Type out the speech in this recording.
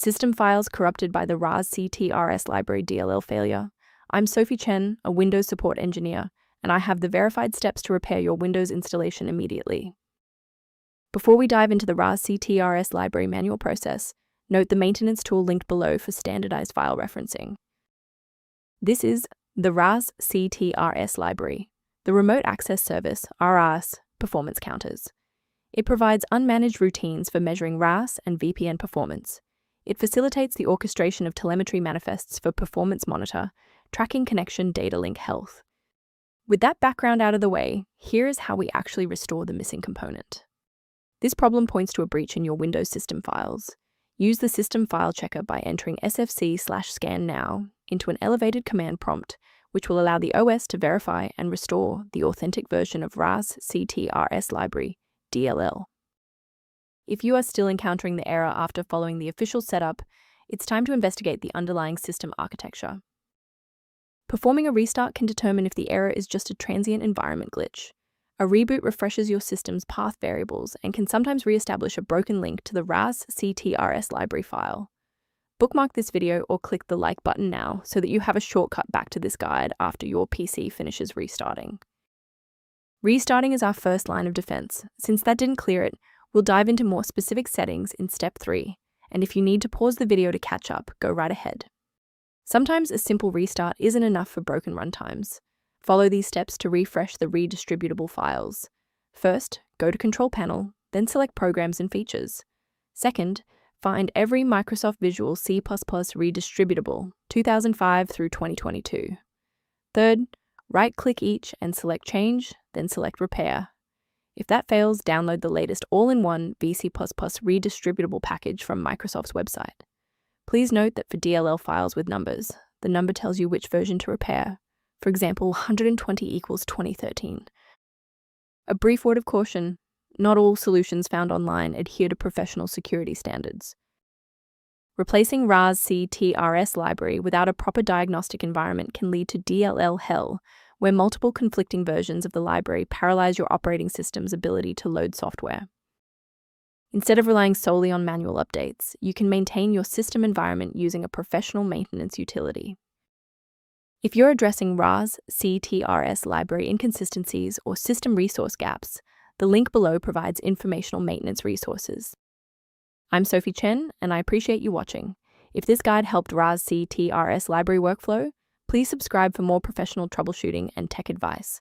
System files corrupted by the Rasctrs Library DLL failure. I'm Sophie Chen, a Windows support engineer, and I have the verified steps to repair your Windows installation immediately. Before we dive into the Rasctrs library manual process, note the maintenance tool linked below for standardized file referencing. This is the Rasctrs library, the remote access service, RAS, performance counters. It provides unmanaged routines for measuring RAS and VPN performance. It facilitates the orchestration of telemetry manifests for performance monitor, tracking connection data link health. With that background out of the way, here is how we actually restore the missing component. This problem points to a breach in your Windows system files. Use the system file checker by entering sfc/scannow into an elevated command prompt, which will allow the OS to verify and restore the authentic version of Rasctrs Library DLL. If you are still encountering the error after following the official setup, it's time to investigate the underlying system architecture. Performing a restart can determine if the error is just a transient environment glitch. A reboot refreshes your system's path variables and can sometimes re-establish a broken link to the Rasctrs library file. Bookmark this video or click the like button now so that you have a shortcut back to this guide after your PC finishes restarting. Restarting is our first line of defense. Since that didn't clear it, we'll dive into more specific settings in step 3, and if you need to pause the video to catch up, go right ahead. Sometimes a simple restart isn't enough for broken runtimes. Follow these steps to refresh the redistributable files. First, go to Control Panel, then select Programs and Features. Second, find every Microsoft Visual C Redistributable 2005 through 2022. Third, right-click each and select Change, then select Repair. If that fails, download the latest all-in-one VC++ redistributable package from Microsoft's website. Please note that for DLL files with numbers, the number tells you which version to repair. For example, 120 equals 2013. A brief word of caution: not all solutions found online adhere to professional security standards. Replacing Rasctrs library without a proper diagnostic environment can lead to DLL hell, where multiple conflicting versions of the library paralyze your operating system's ability to load software. Instead of relying solely on manual updates, you can maintain your system environment using a professional maintenance utility. If you're addressing Rasctrs library inconsistencies or system resource gaps, the link below provides informational maintenance resources. I'm Sophie Chen, and I appreciate you watching. If this guide helped Rasctrs library workflow, please subscribe for more professional troubleshooting and tech advice.